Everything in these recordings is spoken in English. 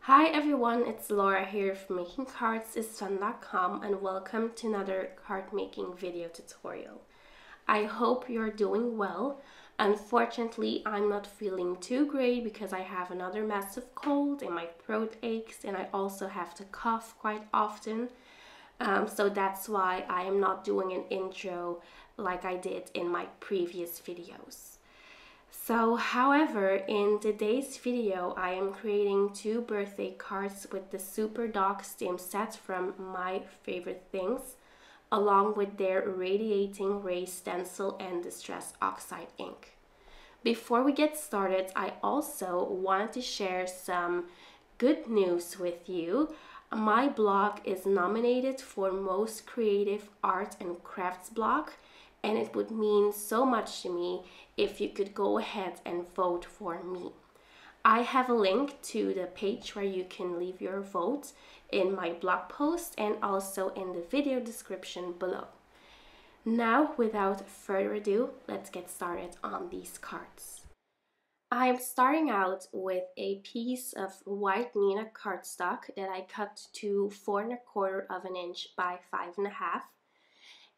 Hi everyone, it's Laura here from makingcardsisfun.com and welcome to another card making video tutorial. I hope you're doing well. Unfortunately, I'm not feeling too great because I have another massive cold and my throat aches and I also have to cough quite often. So that's why I am not doing an intro like I did in my previous videos. So, however, in today's video, I am creating two birthday cards with the Super Dog stamp set from My Favorite Things, along with their Radiating Ray Stencil and Distress Oxide ink. Before we get started, I also wanted to share some good news with you. My blog is nominated for Most Creative Art and Crafts blog, and it would mean so much to me if you could go ahead and vote for me. I have a link to the page where you can leave your vote in my blog post and also in the video description below. Now, without further ado, let's get started on these cards. I'm starting out with a piece of white Nina cardstock that I cut to 4 1/4 inch by 5 1/2.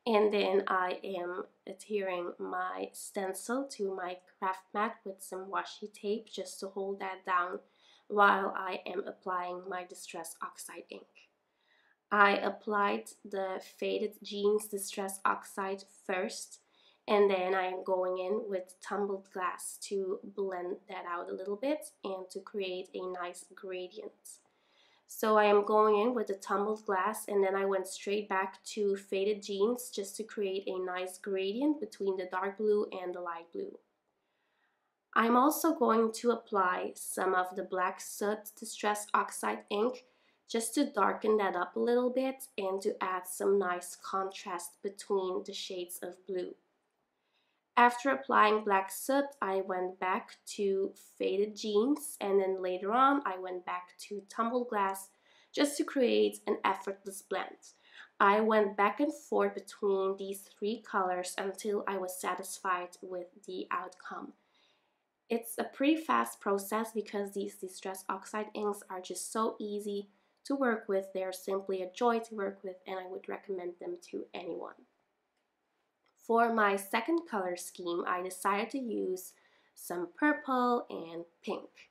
And then I am adhering my stencil to my craft mat with some washi tape just to hold that down while I am applying my Distress Oxide ink. I applied the Faded Jeans Distress Oxide first, and then I am going in with Tumbled glass to blend that out a little bit and to create a nice gradient. So I am going in with the tumbled glass and then I went straight back to Faded Jeans just to create a nice gradient between the dark blue and the light blue. I'm also going to apply some of the black Soot Distress Oxide ink just to darken that up a little bit and to add some nice contrast between the shades of blue. After applying black soot, I went back to Faded Jeans, and then later on I went back to Tumbled glass just to create an effortless blend. I went back and forth between these three colors until I was satisfied with the outcome. It's a pretty fast process because these Distress Oxide inks are just so easy to work with. They're simply a joy to work with and I would recommend them to anyone. For my second color scheme, I decided to use some purple and pink.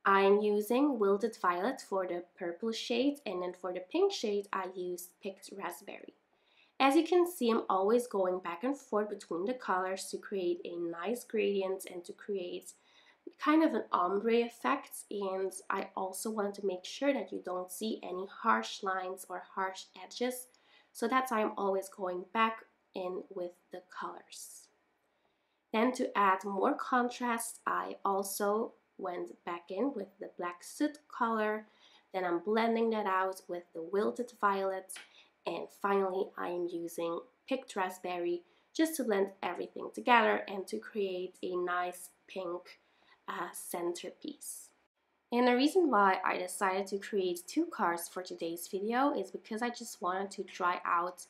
I'm using Wilted Violet for the purple shade, and then for the pink shade, I used Picked Raspberry. As you can see, I'm always going back and forth between the colors to create a nice gradient and to create kind of an ombre effect, and I also want to make sure that you don't see any harsh lines or harsh edges, so that's why I'm always going back in with the colors. Then to add more contrast, I also went back in with the black soot color. Then I'm blending that out with the Wilted Violet, and finally I am using Picked Raspberry just to blend everything together and to create a nice pink centerpiece. And the reason why I decided to create two cards for today's video is because I just wanted to try out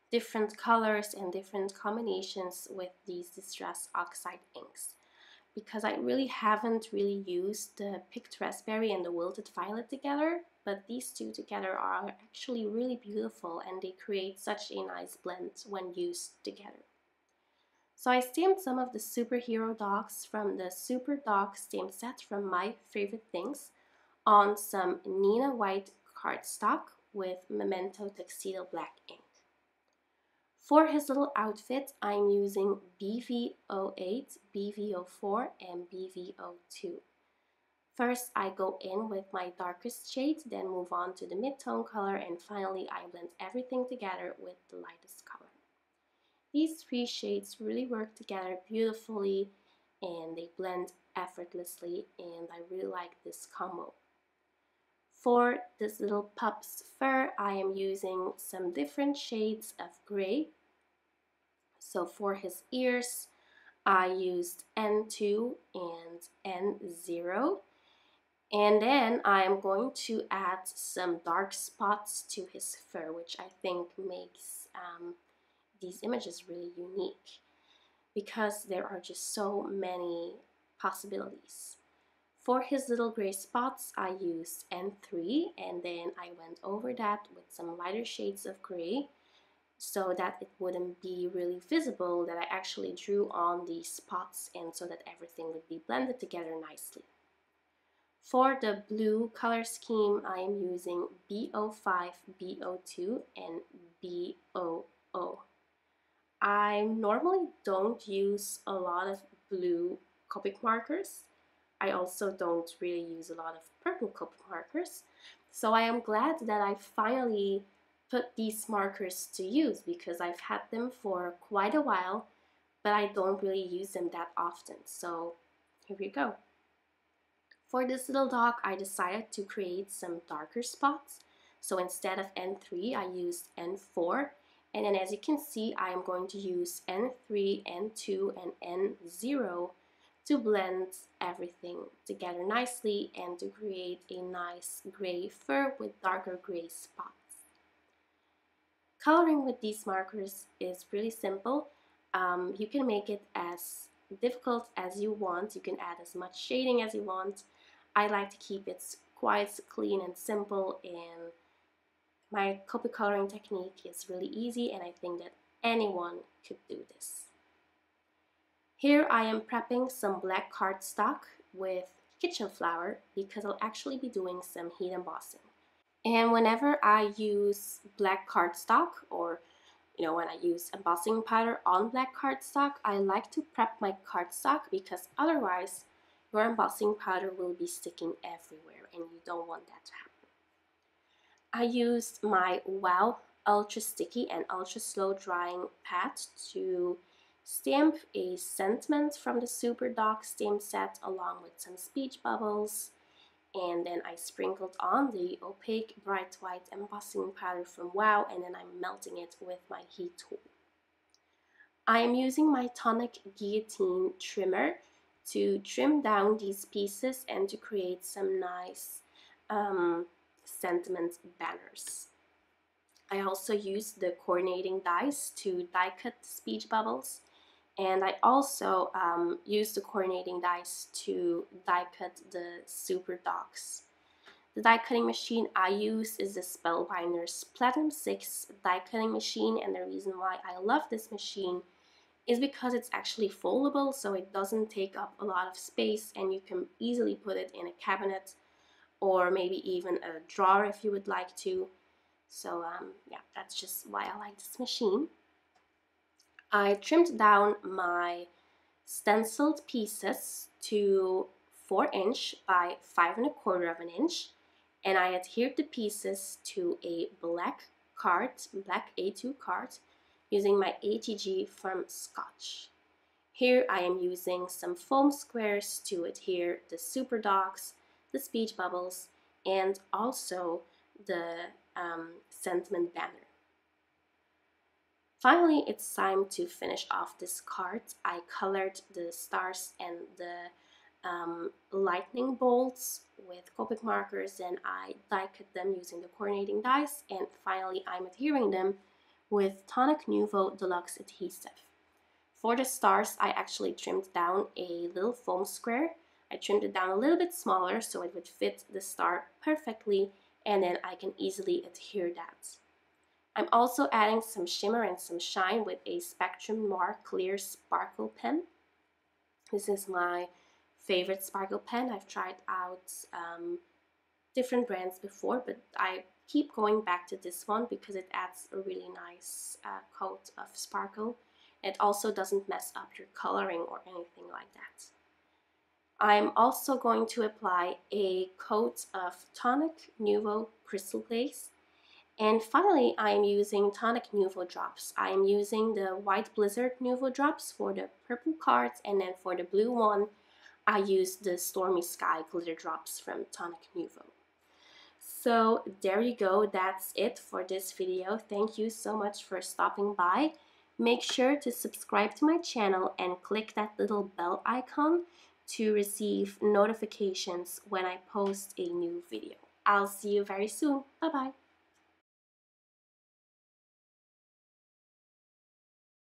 different colors and different combinations with these Distress Oxide inks, because I really haven't used the Picked Raspberry and the Wilted Violet together, but these two together are actually really beautiful and they create such a nice blend when used together. So I stamped some of the superhero dogs from the Super Dog stamp set from My Favorite Things on some Nina white cardstock with Memento Tuxedo black ink. For his little outfit, I'm using BV08, BV04, and BV02. First, I go in with my darkest shade, then move on to the mid-tone color, and finally I blend everything together with the lightest color. These three shades really work together beautifully and they blend effortlessly, and I really like this combo. For this little pup's fur, I am using some different shades of gray. So for his ears, I used N2 and N0. And then I am going to add some dark spots to his fur, which I think makes these images really unique because there are just so many possibilities. For his little gray spots, I used N3, and then I went over that with some lighter shades of gray so that it wouldn't be really visible that I actually drew on these spots, and so that everything would be blended together nicely. For the blue color scheme, I am using B05, B02, and BOO. I normally don't use a lot of blue Copic markers. I also don't really use a lot of purple Copic markers. So I am glad that I finally put these markers to use, because I've had them for quite a while, but I don't really use them that often. So here we go. For this little dog, I decided to create some darker spots. So instead of N3, I used N4. And then as you can see, I am going to use N3, N2, and N0 to blend everything together nicely and to create a nice gray fur with darker gray spots. Coloring with these markers is really simple. You can make it as difficult as you want. You can add as much shading as you want. I like to keep it quite clean and simple, and my Copic coloring technique is really easy, and I think that anyone could do this. Here I am prepping some black cardstock with kitchen flour because I'll actually be doing some heat embossing. And whenever I use black cardstock, or when I use embossing powder on black cardstock, I like to prep my cardstock, because otherwise your embossing powder will be sticking everywhere and you don't want that to happen. I used my Wow Ultra Sticky and Ultra Slow Drying pad to stamp a sentiment from the Super Dog stamp set along with some speech bubbles, and then I sprinkled on the Opaque Bright White embossing powder from Wow, and then I'm melting it with my heat tool. I am using my Tonic guillotine trimmer to trim down these pieces and to create some nice sentiment banners. I also used the coordinating dies to die cut the speech bubbles, and I also used the coordinating dies to die cut the super dogs. The die cutting machine I use is the Spellbinder's Platinum 6 die cutting machine, and the reason why I love this machine is because it's actually foldable, so it doesn't take up a lot of space, and you can easily put it in a cabinet or maybe even a drawer if you would like to. So yeah, that's just why I like this machine. I trimmed down my stenciled pieces to 4" by 5¼ inch, and I adhered the pieces to a black A2 card, using my ATG from Scotch. Here I am using some foam squares to adhere the super dogs, the speech bubbles, and also the sentiment banner. Finally, it's time to finish off this card. I colored the stars and the lightning bolts with Copic markers, and I die cut them using the coordinating dies, and finally I'm adhering them with Tonic Nuvo Deluxe Adhesive. For the stars, I actually trimmed down a little foam square. I trimmed it down a little bit smaller so it would fit the star perfectly, and then I can easily adhere that. I'm also adding some shimmer and some shine with a Spectrum Noir Clear Sparkle Pen. This is my favorite sparkle pen. I've tried out different brands before, but I keep going back to this one because it adds a really nice coat of sparkle. It also doesn't mess up your coloring or anything like that. I'm also going to apply a coat of Tonic Nuvo Crystal Glaze. And finally, I'm using Tonic Nuvo drops. I'm using the White Blizzard Nuvo drops for the purple cards, and then for the blue one, I used the Stormy Sky glitter drops from Tonic Nuvo. So there you go, that's it for this video. Thank you so much for stopping by. Make sure to subscribe to my channel and click that little bell icon to receive notifications when I post a new video. I'll see you very soon. Bye bye.